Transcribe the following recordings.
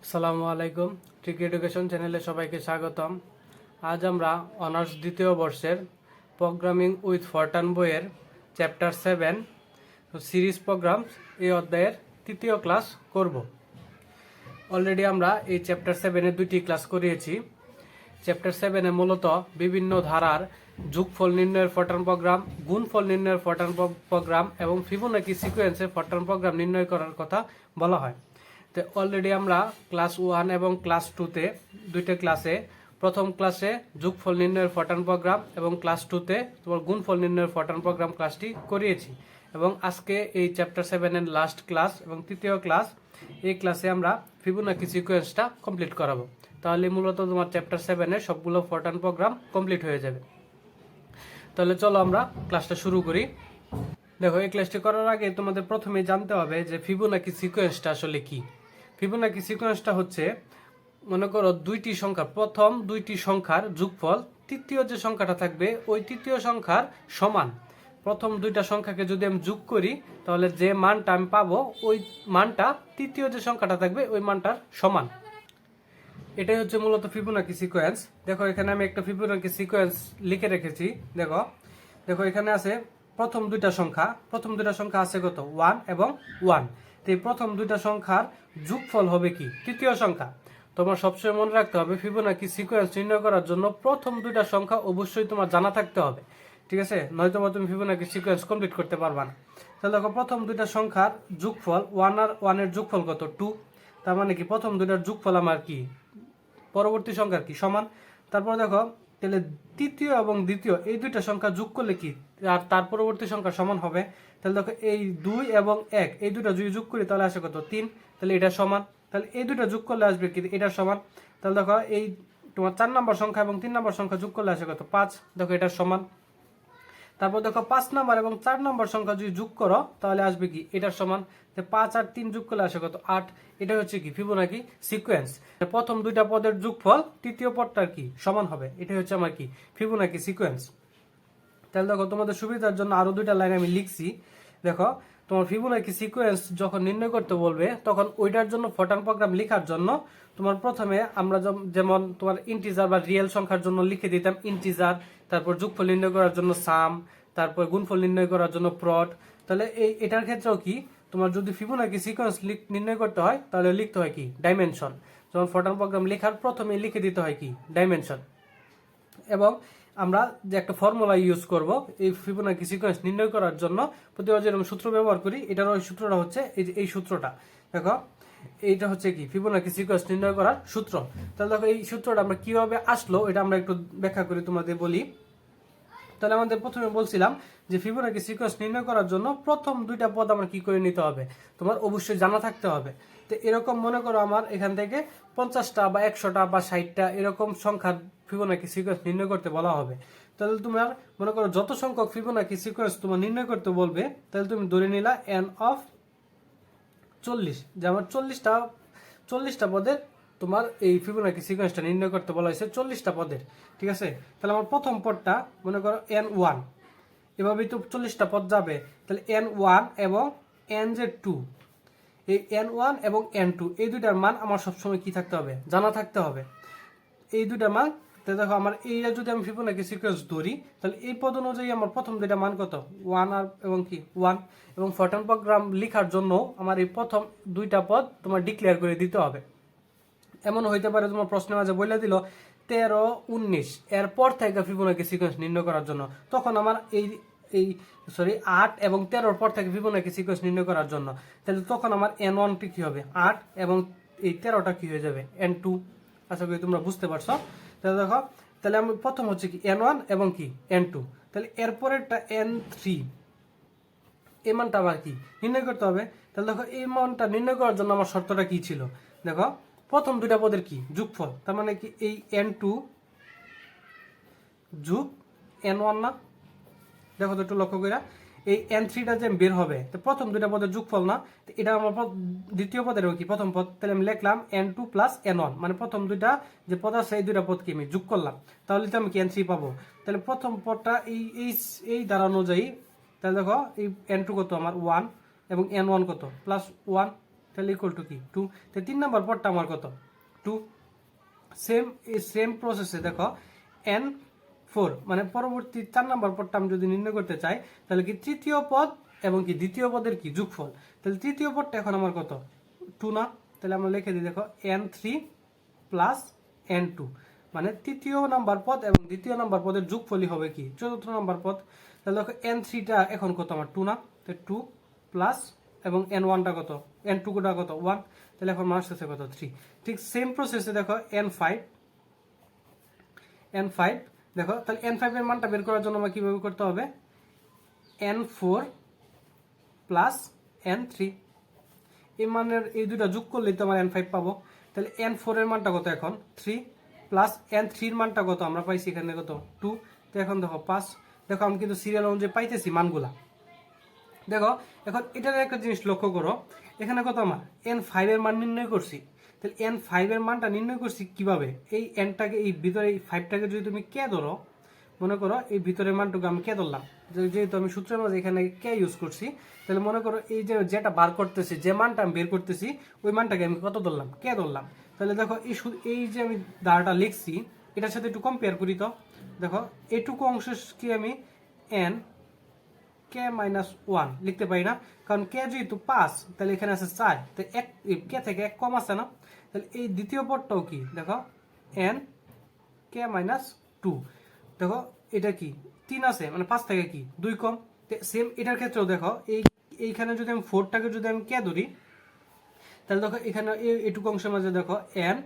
আসসালামু আলাইকুম। Trick education চ্যানেলে সবাইকে স্বাগতম। আজ আমরা অনার্স দ্বিতীয় বর্ষের প্রোগ্রামিং উইথ ফরটার্ন বইয়ের চ্যাপ্টার 7 সিরিজ প্রোগ্রাম এই অধ্যায়ের তৃতীয় ক্লাস করব। অলরেডি আমরা এই চ্যাপ্টার 7-এর দুইটি ক্লাস করিয়েছি। চ্যাপ্টার 7-এ মূলত বিভিন্ন ধারার যোগফল নির্ণয়ের ফরটার্ন প্রোগ্রাম, গুণফল নির্ণয়ের ফরটার্ন প্রোগ্রাম এবং ফিবোনাকি সিকোয়েন্সের ফরটার্ন প্রোগ্রাম নির্ণয় করার কথা বলা হয়। তো অলরেডি আমরা ক্লাস 1 এবং ক্লাস 2-তে দুইটা ক্লাসে, প্রথম ক্লাসে যোগফল নির্ণয়ের ফরটার্ন প্রোগ্রাম এবং ক্লাস 2-তে তোমার গুণফল নির্ণয়ের ফরটার্ন প্রোগ্রাম ক্লাসটি করিয়েছি। এবং আজকে এই চ্যাপ্টার 7-এর লাস্ট ক্লাস এবং তৃতীয় ক্লাস, এই ক্লাসে আমরা ফিবোনাকি সিকোয়েন্সটা কমপ্লিট করাবো। তাহলে মূলত তোমার চ্যাপ্টার 7-এর সবগুলো ফরটার্ন প্রোগ্রাম কমপ্লিট হয়ে যাবে। তাহলে চলো আমরা ক্লাসটা শুরু করি। দেখো, এই ক্লাসটি করার আগে তোমাদের প্রথমে জানতে হবে যে ফিবোনাকি সিকোয়েন্সটা আসলে কি। ফিবোনাকি সিকোয়েন্সটা হচ্ছে, মনে করো দুইটি সংখ্যা, প্রথম দুইটি সংখ্যার যোগফল তৃতীয় যে সংখ্যাটা থাকবে ওই তৃতীয় সংখ্যার সমান। প্রথম দুইটা সংখ্যাকে যদি আমি যোগ করি তাহলে যে মানটা আমি পাবো ওই মানটা তৃতীয় যে সংখ্যাটা থাকবে ওই মানটার সমান। এটাই হচ্ছে মূলত ফিবোনাকি সিকোয়েন্স। দেখো, এখানে আমি একটা ফিবোনাকি সিকোয়েন্স লিখে রেখেছি। দেখো দেখো এখানে আছে প্রথম দুইটা সংখ্যা আছে কত? 1 এবং 1। তো এই প্রথম দুইটা সংখ্যার যোগফল হবে কি? তৃতীয় সংখ্যা। তোমার সবসময় মনে রাখতে হবে ফিবোনাকি সিকোয়েন্স নির্ণয় করার জন্য প্রথম দুইটা সংখ্যা অবশ্যই তোমার জানা থাকতে হবে, ঠিক আছে? নয়তো তুমি ফিবোনাকি সিকোয়েন্স কমপ্লিট করতে পারবা না। তাহলে দেখো, প্রথম দুইটা সংখ্যার যোগফল 1 আর 1 এর যোগফল কত? 2। তার মানে কি প্রথম দুইটার যোগফল আমার কি পরবর্তী সংখ্যার কি সমান। তারপর দেখো, তাহলে তৃতীয় এবং দ্বিতীয় এই দুইটা সংখ্যা যোগ করলে কি আর তার পরবর্তী সংখ্যা সমান হবে। তাহলে দেখো, এই 2 এবং 1 এই দুটো যদি যোগ করি তাহলে আসে কত? 3। তাহলে এটা সমান। তাহলে এই দুটো যোগ করলে আসবে কি? এটা সমান। তাহলে দেখো, এই তোমার 4 নম্বর সংখ্যা এবং 3 নম্বর সংখ্যা যোগ করলে আসে কত? 5। দেখো, এটা সমান। তারপর দেখো, 5 নম্বর এবং 4 নম্বর সংখ্যা যদি যোগ করো তাহলে আসবে কি? এটার সমান। 5 আর 3 যোগ করলে আসে কত? 8। এটা হচ্ছে কি ফিবোনাকি সিকোয়েন্স। প্রথম দুইটা পদের যোগফল তৃতীয় পদটার কি সমান হবে। এটা হচ্ছে আমার কি ফিবোনাকি সিকোয়েন্স। তাহলে দেখো, তোমাদের সুবিধার জন্য আরো দুইটা লাইন আমি লিখছি। দেখো, তোমার ফিবোনাকি সিকোয়েন্স যখন নির্ণয় করতে বলবে তখন ওইটার জন্য ফরটার্ন প্রোগ্রাম লেখার জন্য তোমার প্রথমে আমরা যেমন তোমার ইন্টিজার বা রিয়েল সংখ্যার জন্য লিখে দিতাম ইন্টিজার, তারপর যোগফল নির্ণয় করার জন্য সাম, তারপর গুণফল নির্ণয় করার জন্য প্রড। তাহলে এটার ক্ষেত্রেও কি তোমার যদি ফিবোনাকি সিকোয়েন্স নির্ণয় করতে হয় তাহলে লিখতে হয় কি? ডাইমেনশন। যেমন ফরটার্ন প্রোগ্রাম লেখার প্রথমে লিখে দিতে হয় কি? ডাইমেনশন। এবং আমরা যে একটা ফর্মুলা ইউজ করব এই ফিবোনাকি সিকোয়েন্স নির্ণয় করার জন্য, প্রতিবার যেরকম সূত্র ব্যবহার করি, এটার ওই সূত্রটা হচ্ছে এই সূত্রটা। দেখো, এইটা হচ্ছে কি ফিবোনাকি সিকোয়েন্স নির্ণয় করার সূত্র। তাহলে দেখো, এই সূত্রটা আমরা কিভাবে আসলো এটা আমরা একটু ব্যাখ্যা করি, তোমাদের বলি। তাহলে আমাদের প্রথমে বলছিলাম যে ফিবোনাকি সিকোয়েন্স নির্ণয় করার জন্য প্রথম দুইটা পদ আমার কি করে নিতে হবে? তোমার অবশ্যই জানা থাকতে হবে। তো এরকম মনে করো আমার এখান থেকে 50টা বা 100টা বা 60টা এরকম সংখ্যার ফিবোনাকি সিকোয়েন্স নির্ণয় করতে বলা হবে। তাহলে তোমার মনে করো যত সংখ্যক ফিবোনাকি সিকোয়েন্স তোমার নির্ণয় করতে বলবে তাহলে তুমি ধরে নিলা n অফ 40, যে আমার 40টা পদের তোমার এই ফিবোনাকি সিকোয়েন্সটা নির্ণয় করতে বলা হয়েছে 40টা পদের, ঠিক আছে? তাহলে আমার প্রথম পদটা মনে করো n1, এভাবেই তো 40টা পদ যাবে। তাহলে n1 এবং nz2, এই n1 এবং n2 এই দুইটার মান আমার সবসময় কি থাকতে হবে? জানা থাকতে হবে। এই দুইটার মান, তো দেখো আমার এইটা যদি আমি ফিবোনাকি সিকোয়েন্স ধরি তাহলে এই পদ অনুযায়ী আমার প্রথম দুইটা মান কত? 1 আর এবং কি 1। এবং ফরটার্ন প্রোগ্রাম লেখার জন্য আমার এই প্রথম দুইটা পদ তোমার ডিক্লেয়ার করে দিতে হবে। এমন হইতে পারে তোমার প্রশ্নের মাঝে বলে দিল 13, 19 এরপর থেকে ফিবোনাকি সিকোয়েন্স নির্ণয় করার জন্য, তখন আমার এই 8 এবং 13 পর থেকে ফিবোনাকি সিকোয়েন্স নির্ণয় করার জন্য, তাহলে তখন আমার n1 টি কি হবে? 8 এবং এই 13টা কি হয়ে যাবে? n2। আশা করি তোমরা বুঝতে পারছো। তাহলে দেখো, তাহলে আমি প্রথম হচ্ছে কি n1 এবং কি n2, তাহলে এরপরেরটা n3, এই মানটা আবার কি নির্ণয় করতে হবে। তাহলে দেখো, এই মানটা নির্ণয় করার জন্য আমার শর্তটা কি ছিল? দেখো, প্রথম দুইটা পদের কি যোগফল, তার মানে কি এই n2 যোগ n1 না? দেখো তো একটু লক্ষ্য করে, এই n3টা যে বের হবে তো প্রথম দুইটা পদের যোগফল না? তো এটা আমার দ্বিতীয় পদের কি প্রথম পদ। তাহলে আমি লিখলাম n2 প্লাস n1, মানে প্রথম দুইটা যে পদ আছে এই দুইটা পদকে আমি যোগ করলাম, তাহলে তো আমি কি n3 পাবো। তাহলে প্রথম পদটা এই ধারা অনুযায়ী, তাহলে দেখো এই n2 কত আমার 1 এবং n1 কত? প্লাস 1। তাহলে ইকুয়াল টু কি 2। তো 3 নাম্বার পদটা আমার কত 2। সেম প্রসেসে দেখো n4 মানে পরবর্তী 4 নাম্বার পদটা আমি যদি নির্ণয় করতে চাই তাহলে কি তৃতীয় পদ এবং কি দ্বিতীয় পদের কি যোগফল। তাহলে তৃতীয় পদটা এখন আমার কত 2 না, তাহলে আমরা লিখে দিই দেখো n3 প্লাস n2 মানে তৃতীয় নাম্বার পদ এবং দ্বিতীয় নাম্বার পদের যোগফলই হবে কি চতুর্থ নাম্বার পদ। তাহলে দেখো n3টা এখন কত আমার 2 না, তো 2 প্লাস এবং n1টা কত n2টা কত 1, তাহলে এখন মাস আছে কত 3। ঠিক সেম প্রসেসে দেখো n5 দেখো, তাহলে n5 এর মানটা বের করার জন্য আমরা কিভাবে করতে হবে n4 প্লাস n3 এই মানের এই দুটো যোগ করলেই তো আমরা n5 পাবো। তাহলে n4 এর মানটা কত এখন 3 প্লাস n3 এর মানটা কত আমরা পাইছি এখানে কত 2, তো এখন দেখো 5। দেখো আমি কিন্তু সিরিয়াল অনুযায়ী পাইতেছি মানগুলা। দেখো এখন এটার একটা জিনিস লক্ষ্য করো, এখানে কত আমার n5 এর মান নির্ণয় করছি। তাহলে n5 এর মানটা নির্ণয় করছি কিভাবে, এই nটাকে এই ভিতরে এই 5টাকে যদি তুমি কে ধরো, মনে করো এই ভিতরের মানটুকু আমি কে ধরলাম, যেহেতু আমি সূত্রের মাঝে এখানে কে ইউজ করছি, তাহলে মনে করো এই যে যেটা বার করতেছি যে মানটা আমি বের করতেছি ওই মানটাকে আমি কত ধরলাম কে ধরলাম। তাহলে দেখো এই যে আমি ধারাটা লিখছি এটার সাথে একটু কম্পেয়ার করি। তো দেখো এটুকু অংশ কি আমি n কে মাইনাস 1 লিখতে পারি না, কারণ কে যেহেতু 5 তাহলে এখানে আছে 4, তো এক কে থেকে 1 কম আছে না। তাহলে এই দ্বিতীয় পদটাও কি দেখো n কে মাইনাস 2, দেখো এটা কি 3 আছে মানে 5 থেকে কি 2 কম। সেম এটার ক্ষেত্রেও দেখো এইখানে যদি আমি 4টাকে যদি আমি কে ধরি তাহলে দেখো এখানে এইটুকু অংশের মাঝে দেখো n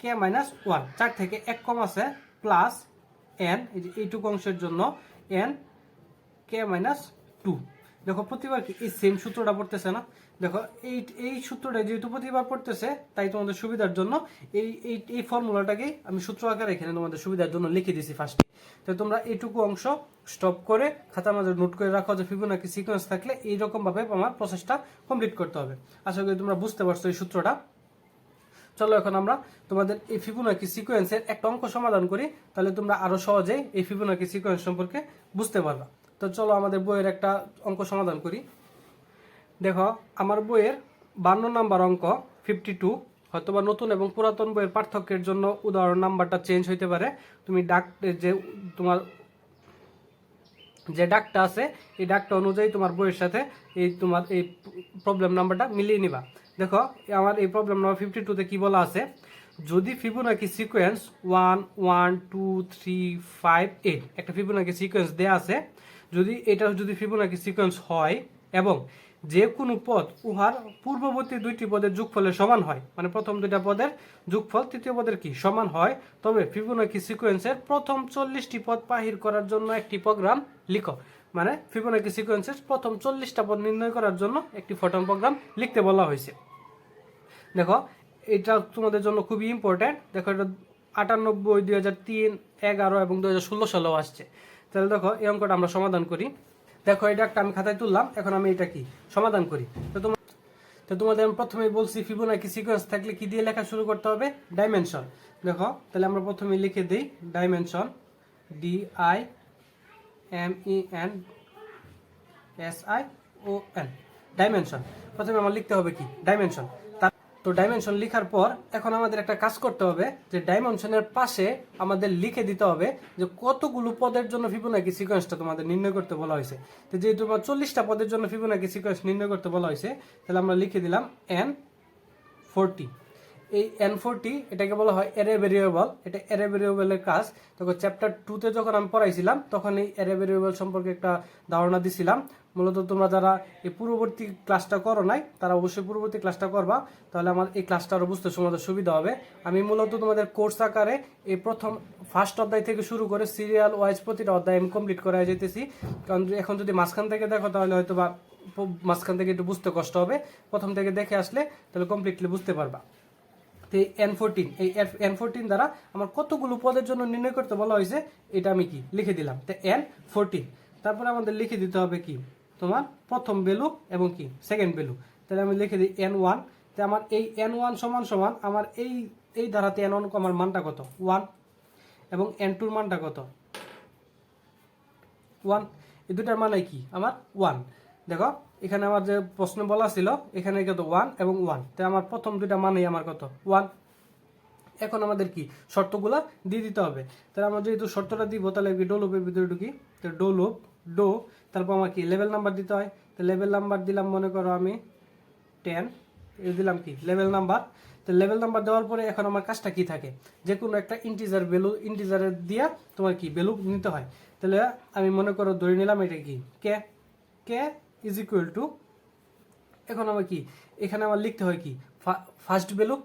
কে মাইনাস 1 4 থেকে 1 কম আছে প্লাস n এই যে এইটুকু অংশের জন্য n কে মাইনাস 2। দেখো প্রতিবার কি এই সেম সূত্রটা পড়তেছে না, দেখো এই সূত্রটা যেহেতু প্রতিবার পড়তেছে তাই তোমাদের সুবিধার জন্য এই ফর্মুলাটাকে আমি সূত্র আকারে এখানে তোমাদের সুবিধার জন্য লিখে দিয়েছি ফার্স্টে। তো তোমরা এইটুকু অংশ স্টপ করে খাতার মাঝে নোট করে রাখো যে ফিবোনাকি সিকোয়েন্স থাকলে এইরকম ভাবে আমার প্রসেসটা কমপ্লিট করতে হবে। আশা করি তোমরা বুঝতে পারছো এই সূত্রটা। চলো এখন আমরা তোমাদের এই ফিবোনাকি সিকোয়েন্সের একটা অঙ্ক সমাধান করি, তাহলে তোমরা আরো সহজেই এই ফিবোনাকি সিকোয়েন্স সম্পর্কে বুঝতে পারবা। তো চলো আমাদের বইয়ের একটা অঙ্ক সমাধান করি। দেখো আমার বইয়ের 52 নাম্বার অঙ্ক 52, হয়তোবা নতুন এবং পুরাতন বইয়ের পার্থক্যের জন্য উদাহরণ নাম্বারটা চেঞ্জ হইতে পারে। তুমি যে তোমার যে ডাকটা আছে এই ডাকটা অনুযায়ী তোমার বইয়ের সাথে তোমার এই প্রবলেম নাম্বারটা মিলিয়ে নিবা। দেখো আমার এই প্রবলেম নাম্বার 52তে কি বলা আছে, যদি ফিবোনাকি সিকোয়েন্স 1 1 2 3 5 8 একটা ফিবোনাকি সিকোয়েন্স দেয়া আছে, যদি ফিবোনাকি সিকোয়েন্স হয় এবং যে কোনো পদ উহার পূর্ববর্তী দুইটি পদের যোগফলের সমান হয়, মানে প্রথম দুইটা পদের যোগফল তৃতীয় পদের কি সমান হয়, তবে ফিবোনাকি সিকোয়েন্সের প্রথম 40টি পদ বাহির করার জন্য একটি প্রোগ্রাম লিখো। মানে ফিবোনাকি সিকোয়েন্সের প্রথম 40টা পদ নির্ণয় করার জন্য একটি ফর্টান প্রোগ্রাম লিখতে বলা হয়েছে। দেখো এটা তোমাদের জন্য খুবই ইম্পর্টেন্ট। দেখো এটা 98, 2003, 11 এবং 2016 সালেও আসছে। তাহলে দেখো এই অঙ্কটা আমরা সমাধান করি। দেখো এটা একটা আমি খাতায় তুললাম, এখন আমি এটা কি সমাধান করি। তো তোমাদের আমি প্রথমেই বলছি ফিবোনাকি সিকোয়েন্স থাকলে কি দিয়ে লেখা শুরু করতে হবে ডাইমেনশন। দেখো তাহলে আমরা প্রথমে লিখে দিই ডাইমেনশন DIMENSION ডাইমেনশন। প্রথমে আমার লিখতে হবে কি ডাইমেনশন। তো ডাইমেনশন লেখার পর এখন আমাদের একটা কাজ করতে হবে যে ডাইমেনশনের পাশে আমাদের লিখে দিতে হবে যে কতগুলো পদের জন্য ফিবোনাকি সিকোয়েন্সটা তোমাদের নির্ণয় করতে বলা হয়েছে। তো যেহেতু 40টা পদের জন্য ফিবোনাকি সিকোয়েন্স নির্ণয় করতে বলা হয়েছে তাহলে আমরা লিখে দিলাম N40। এই N40 এটাকে বলা হয় অ্যারে ভেরিয়েবল, এটা অ্যারে ভেরিয়েবলের কাজ। তখন চ্যাপ্টার 2তে যখন আমি পড়াইছিলাম তখন এই অ্যারে ভেরিয়েবল সম্পর্কে একটা ধারণা দিছিলাম। মূলত তোমরা যারা এই পূর্ববর্তী ক্লাসটা করো নাই তারা অবশ্যই পূর্ববর্তী ক্লাসটা করবা, তাহলে আমার এই ক্লাসটা আরও বুঝতে তোমাদের সুবিধা হবে। আমি মূলত তোমাদের কোর্স আকারে এই ফার্স্ট অধ্যায় থেকে শুরু করে সিরিয়াল ওয়াইজ প্রতিটা অধ্যায় আমি কমপ্লিট করাই যেতেছি। কারণ এখন যদি মাঝখান থেকে দেখো তাহলে হয়তো বা মাঝখান থেকে একটু বুঝতে কষ্ট হবে, প্রথম থেকে দেখে আসলে তাহলে কমপ্লিটলি বুঝতে পারবা। তো এই N14 দ্বারা আমার কতগুলো পদের জন্য নির্ণয় করতে বলা হয়েছে এটা আমি কি লিখে দিলাম। তো N14 তারপরে আমাদের লিখে দিতে হবে কি তোমার প্রথম ভ্যালু এবং কি সেকেন্ড ভ্যালু। তাহলে আমি লিখে দিই N1। তো আমার এই N1 সমান সমান আমার এই ধারাতে N1 আমার মানটা কত 1 এবং N2 মানটা কত 1, এই দুটার মানে কি আমার 1। দেখো এখানে আমার যে প্রশ্ন বলা ছিল এখানে কত 1 এবং 1, তাই আমার প্রথম দুইটা মানেই আমার কত 1। এখন আমাদের কি শর্তগুলা দিয়ে দিতে হবে। তাহলে আমরা যেহেতু শর্তটা দিব তাহলে ডো লুপের ভিতরে ঢুকি, তো ডো লুপ ডো, তারপর আমার কি লেভেল নাম্বার দিতে হয়, তো লেভেল নাম্বার দিলাম মনে করো আমি 10, এই দিলাম কি লেভেল নাম্বার। তো লেভেল নাম্বার দেওয়ার পরে এখন আমার কাজটা কি থাকে, যে কোনো একটা ইন্টিজার ভ্যালু ইন্টিজারের দিয়া তোমার কি ভ্যালু নিতে হয়। তাহলে আমি মনে করো ধরে নিলাম এটা কি কে, কে ইজ ইকুয়াল টু, এখন আমার কি এখানে আমার লিখতে হয় কি ফার্স্ট ভ্যালু,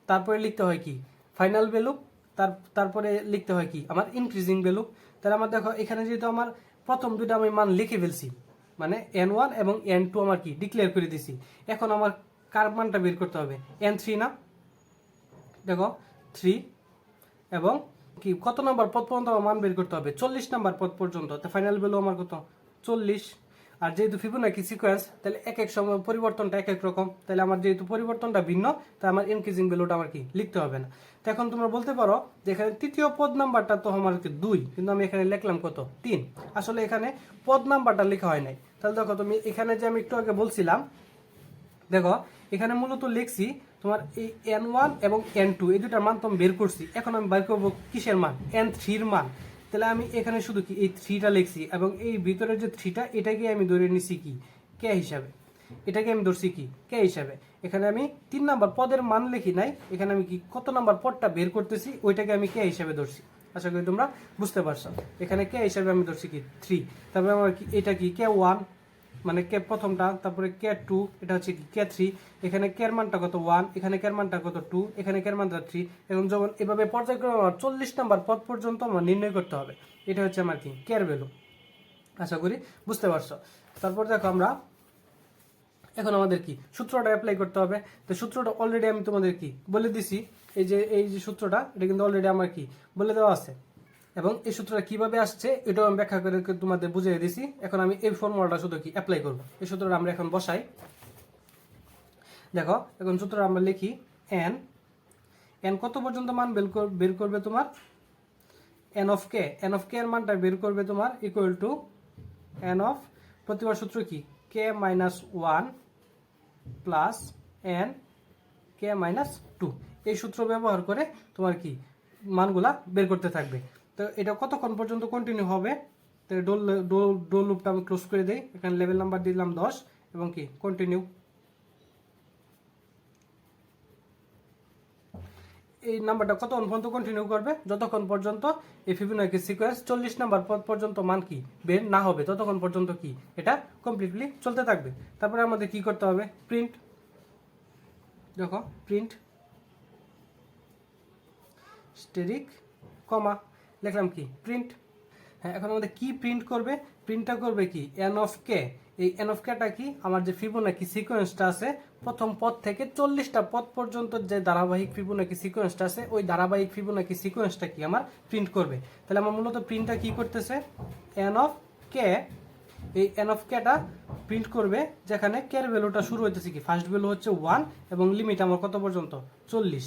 তারপরে লিখতে হয় কি ফাইনাল ভ্যালু, তারপরে লিখতে হয় কি আমার ইনক্রিজিং ভ্যালু। তাহলে আমার দেখো এখানে যেহেতু আমার প্রথম দুটো আমি মান লিখে ফেলছি, মানে n1 এবং n2 আমার কি ডিক্লেয়ার করে দিছি, এখন আমার কার মানটা বের করতে হবে n3 না, দেখো 3 এবং কি কত নাম্বার পদ পর্যন্ত আমার মান বের করতে হবে 40 নাম্বার পদ পর্যন্ত, তো ফাইনাল ভ্যালু আমার কত 40। আর যেহেতু ফিবোনাকি সিকোয়েন্স তাহলে এক এক সময় পরিবর্তনটা এক এক রকম, তাহলে আমার যেহেতু পরিবর্তনটা ভিন্ন তাই আমার ইনক্রিজিং ভ্যালুটা আমার কি লিখতে হবে না। তো এখন তোমরা বলতে পারো যে এখানে তৃতীয় পদ নাম্বারটা তো আমার কি 2, কিন্তু আমি এখানে লিখলাম কত 3, আসলে এখানে পদ নাম্বারটা লেখা হয় নাই। তাহলে দেখো তুমি এখানে যে আমি একটু আগে বলছিলাম, দেখো এখানে মূলত লিখছি তোমার এই n1 এবং n2 এই দুটার মান তো আমি বের করছি, এখন আমি বের করবো কিসের মান n3-র মান। তাহলে আমি এখানে শুধু কি এই 3টা লিখছি এবং এই ভিতরের যে 3টা এটাকে আমি ধরে নিছি কি কে হিসাবে, এটাকে আমি ধরছি কি কে হিসাবে। এখানে আমি 3 নাম্বার পদের মান লিখি নাই, এখানে আমি কি কত নাম্বার পদটা বের করতেছি ওইটাকে আমি কে হিসাবে ধরছি। আশা করি তোমরা বুঝতে পারছো, এখানে কে হিসাবে আমি ধরছি কি 3, তারপরে আমার কি এটা কি কে 1 মানে কে প্রথমটা, তারপরে কে 2 এটা হচ্ছে কি কে 3, এখানে কে এর মানটা কত 1, এখানে কে এর মানটা কত 2, এখানে কে এর মানটা 3। এবং যখন এভাবে পর্যায়ক্রমে 40 নাম্বার পদ পর্যন্ত আমার নির্ণয় করতে হবে, এটা হচ্ছে আমার কি কে এর ভ্যালু। আশা করি বুঝতে পারছো। তারপর দেখো আমরা এখন আমাদের কি সূত্রটা অ্যাপ্লাই করতে হবে। তো সূত্রটা অলরেডি আমি তোমাদের কি বলে দিছি, এই যে সূত্রটা এটা কিন্তু অলরেডি আমার কি বলে দেওয়া আছে, এবং এই সূত্রটা কিভাবে আসছে এটাও আমি ব্যাখ্যা করে তোমাদের বুঝিয়ে দিছি। এখন আমি এই ফর্মুলাটা শুধু কি অ্যাপ্লাই করব, এই সূত্রটা আমরা এখন বসাই। দেখো এখন সূত্রটা আমরা লিখি n, n কত পর্যন্ত মান বের করবে তোমার n of k, n of k এর মানটা বের করবে তোমার ইকুয়াল টু n অফ প্রতিবার সূত্র কি k minus 1 plus n k minus 2, এই সূত্র ব্যবহার করে তোমার কি মানগুলা বের করতে থাকবে। তো এটা কতক্ষণ পর্যন্ত কন্টিনিউ হবে, তো ডোল লুপটা আমি ক্লোজ করে দেই, এখানে লেভেল নাম্বার দিলাম 10 এবং কি কন্টিনিউ। এই নাম্বারটা কতক্ষণ পর্যন্ত কন্টিনিউ করবে, যতক্ষণ পর্যন্ত এই ফিবোনাকি সিকোয়েন্স 40 নাম্বার পর্যন্ত মান কি বের না হবে ততক্ষণ পর্যন্ত কি এটা কমপ্লিটলি চলতে থাকবে। তারপরে আমাদের কি করতে হবে প্রিন্ট, দেখো প্রিন্ট স্টেরিক কমা লিখলাম কি প্রিন্ট। হ্যাঁ এখন আমাদের কি প্রিন্ট করবে, প্রিন্টটা করবে কি এন অফ কে, এই এন অফ কেটা কি আমার যে ফিবোনাকি সিকোয়েন্সটা আছে প্রথম পদ থেকে 40টা পদ পর্যন্ত যে ধারাবাহিক ফিবোনাকি সিকোয়েন্সটা আছে ওই ধারাবাহিক ফিবোনাকি সিকোয়েন্সটা কি আমার প্রিন্ট করবে। তাহলে আমার মূলত প্রিন্টটা কি করতেছে এন অফ কে, এই এন অফ কেটা প্রিন্ট করবে যেখানে কে এর ভ্যালুটা শুরু হইতেছে কি ফার্স্ট ভ্যালু হচ্ছে 1 এবং লিমিট আমার কত পর্যন্ত 40,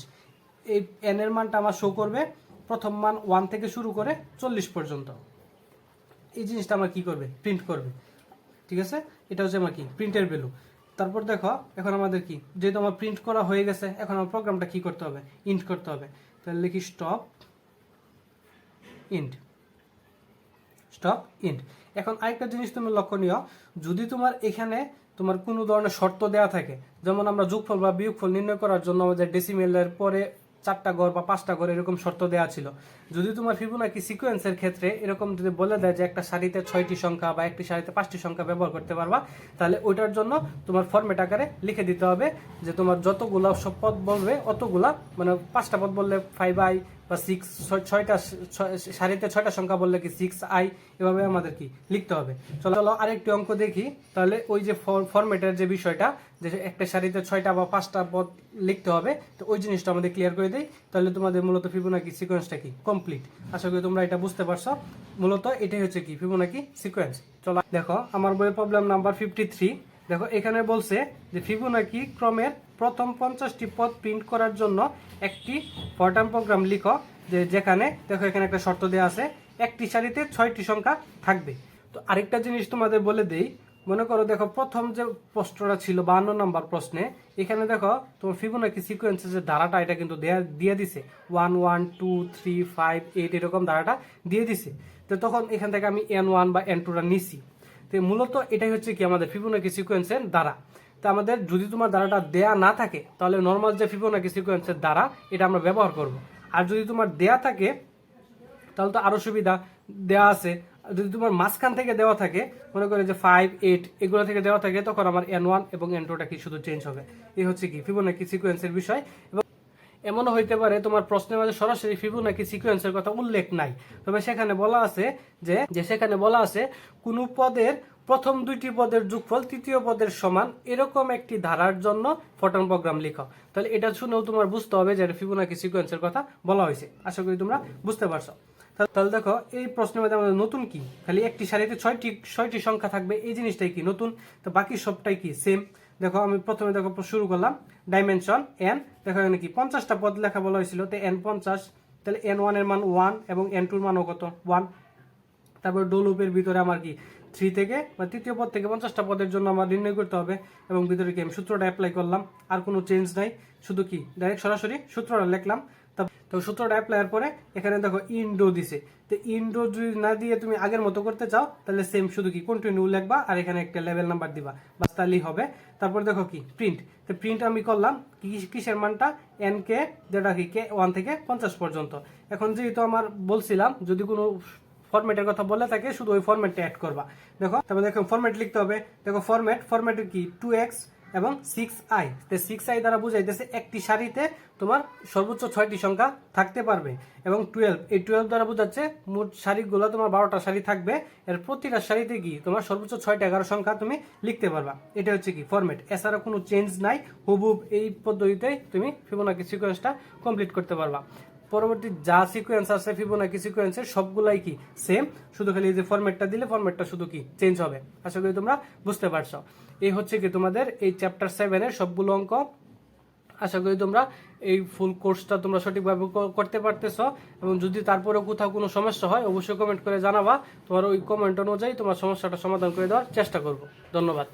এই এন এর মানটা আমার শো করবে প্রথম মান 1 থেকে শুরু করে 40 পর্যন্ত, এই জিনিসটা আমার কি করবে প্রিন্ট করবে। ঠিক আছে, এটা হচ্ছে আমার কি প্রিন্টের ভ্যালু। তারপর দেখো এখন আমাদের কি যেহেতু আমার প্রিন্ট করা হয়ে গেছে এখন আমার প্রোগ্রামটা কি করতে হবে ইন্ট করতে হবে। তাহলে লিখি স্টপ ইন্ট, স্টপ ইন্ট। এখন আরেকটা জিনিস তুমি লক্ষণীয়, যদি তোমার এখানে তোমার কোনো ধরনের শর্ত দেওয়া থাকে, যেমন আমরা যোগফল বা বিয়োগফল নির্ণয় করার জন্য আমাদের ডেসিমেলের পরে 4টা ঘর বা 5টা ঘর এরকম শর্ত দেওয়া ছিল, যদি তোমার ফিবোনাকি সিকোয়েন্সের ক্ষেত্রে এরকম যদি বলে দেয় যে একটা সারিতে 6টি সংখ্যা বা একটি সারিতে 5টি সংখ্যা ব্যবহার করতে পারবা, তাহলে ওইটার জন্য তোমার ফরম্যাট আকারে লিখে দিতে হবে যে তোমার যতগুলা সব পদ বলবে অতগুলা, মানে 5টা পদ বললে 5i বা 6টা সারিতে 6টা সংখ্যা বললে কি 6i, এভাবে আমাদের কি লিখতে হবে। চলো আরেকটি অঙ্ক দেখি, তাহলে ওই যে ফরম্যাটের যে বিষয়টা যে একটা সারিতে 6টা বা 5টা পদ লিখতে হবে, তো ওই জিনিসটা আমাদের ক্লিয়ার করে দেই, তাহলে তোমাদের মূলত ফিবোনাকি সিকোয়েন্সটা কি কমপ্লিট। আশা করি তোমরা এটা বুঝতে পারছো, মূলত এটাই হচ্ছে কি ফিবোনাকি সিকোয়েন্স। চলো দেখো আমার বইয়ের প্রবলেম নাম্বার 53, দেখো এখানে বলছে যে ফিবোনাকি ক্রমের প্রথম 50টি পদ প্রিন্ট করার জন্য একটি ফরটার্ন প্রোগ্রাম লিখো, যে যেখানে দেখো এখানে একটা শর্ত দেওয়া আছে একটি সারিতে 6টি সংখ্যা থাকবে। তো আরেকটা জিনিস তোমাদের বলে দেই, মনে করো দেখো প্রথম যে প্রশ্নটা ছিল 52 নম্বর প্রশ্নে, এখানে দেখো তোমার ফিবোনাকি সিকোয়েন্সের যে ধারাটা এটা কিন্তু দিয়ে দিছে 1 1 2 3 5 8 এরকম ধারাটা দিয়ে দিছে। তো তখন এখান থেকে আমি n1 বা n2টা নিছি। তো মূলত এটাই হচ্ছে কি আমাদের ফিবোনাকি সিকোয়েন্সের ধারা। তো আমাদের যদি তোমার ধারাটা দেয়া না থাকে তাহলে নর্মাল যে ফিবোনাকি সিকোয়েন্সের ধারা এটা আমরা ব্যবহার করব। আর যদি তোমার দেয়া থাকে তাহলে তো আরো সুবিধা, দেওয়া আছে। যদি তোমার মাঝখান থেকে দেওয়া থাকে, মনে করে যে 5 8 এগুলো থেকে দেওয়া থাকে, তখন আমার n1 এবং n2টা কি শুধু চেঞ্জ হবে। এই হচ্ছে কি ফিবোনাকি সিকোয়েন্সের বিষয়। এবং এমনও হইতে পারে তোমার প্রশ্নের মাঝে সরাসরি ফিবোনাকি সিকোয়েন্সের কথা উল্লেখ নাই, তবে সেখানে বলা আছে সেখানে বলা আছে কোন পদের প্রথম দুইটি পদের যোগফল তৃতীয় পদের সমান এরকম একটি ধারার জন্য ফরটান প্রোগ্রাম লিখো। তাহলে এটা শুনেও তোমার বুঝতে হবে যে এটা ফিবোনাকি সিকোয়েন্সের কথা বলা হয়েছে। আশা করি তোমরা বুঝতে পারছো। তাহলে দেখো এই প্রশ্নের মধ্যে আমাদের নতুন কি, খালি একটি সারিতে ছয়টি সংখ্যা থাকবে, এই জিনিসটাই কি নতুন। তো বাকি সবটাই কি সেম। দেখো আমি প্রথমে দেখো শুরু করলাম ডাইমেনশন n, দেখো এখানে কি 50টা পদ লেখা বলা হয়েছিল, তো n 50, তাহলে n1 এর মান 1 এবং n2 এর মানও কত 1। তারপর ডো লুপের ভিতরে আমার কি 3 থেকে বা তৃতীয় পদ থেকে 50টা পদের জন্য আমার নির্ণয় করতে হবে, এবং ভিতরে কি আমি সূত্রটা অ্যাপ্লাই করলাম, আর কোনো চেঞ্জ নাই, শুধু কি ডাইরেক্ট সরাসরি সূত্রটা লিখলাম। তো সূত্রটা অ্যাপ্লাইয়ের পরে এখানে দেখো ইনডো দিছে। তো ইনডো যদি না দিয়ে তুমি আগের মতো করতে চাও তাহলে সেম শুধু কি কন্টিনিউ লিখবা আর এখানে একটা লেভেল নাম্বার দিবা, বাস তাহলেই হবে। তারপর দেখো কি প্রিন্ট, তো প্রিন্ট আমি করলাম কিসের মানটা, এন কে, যেটা কি কে 1 থেকে 50 পর্যন্ত। এখন যেহেতু আমার বলছিলাম যদি কোনো ফরম্যাটের কথা বলে থাকে শুধু ওই ফরম্যাটটা অ্যাড করবা। দেখো তারপর দেখো ফরম্যাট লিখতে হবে। দেখো ফরম্যাটের কি 2x এবং 6i, তো 6i দ্বারা বুঝাইতেছে একটি সারিতে তোমার সর্বোচ্চ 6টি সংখ্যা থাকতে পারবে, এবং 12, এই 12 দ্বারা বোঝাচ্ছে মোট সারিগুলো তোমার 12টা সারি থাকবে, এর প্রতিটা সারিতে কি তোমার সর্বোচ্চ 6টা 11 সংখ্যা তুমি লিখতে পারবা। এটা হচ্ছে কি ফরম্যাট, এছাড়া কোনো চেঞ্জ নাই, হুবহুব এই পদ্ধতিতেই তুমি ফিবোনাকি সিকোয়েন্সটা কমপ্লিট করতে পারবা। পরবর্তী যা সিকোয়েন্স আছে ফিবোনাকি সিকোয়েন্সের সবগুলাই কি সেম, শুধু খালি যে ফরম্যাটটা দিলে ফরম্যাটটা শুধু কি চেঞ্জ হবে। আশা করি তোমরা বুঝতে পারছো। এই হচ্ছে কি তোমাদের এই চ্যাপ্টার 7 এর সবগুলো অঙ্ক। আশা করি তোমরা এই ফুল কোর্সটা তোমরা সঠিকভাবে করতে পারতেছ, এবং যদি তারপরেও কোথাও কোনো সমস্যা হয় অবশ্যই কমেন্ট করে জানাবা। তোমার ওই কমেন্ট অনুযায়ী তোমার সমস্যাটা সমাধান করে দেওয়ার চেষ্টা করব। ধন্যবাদ।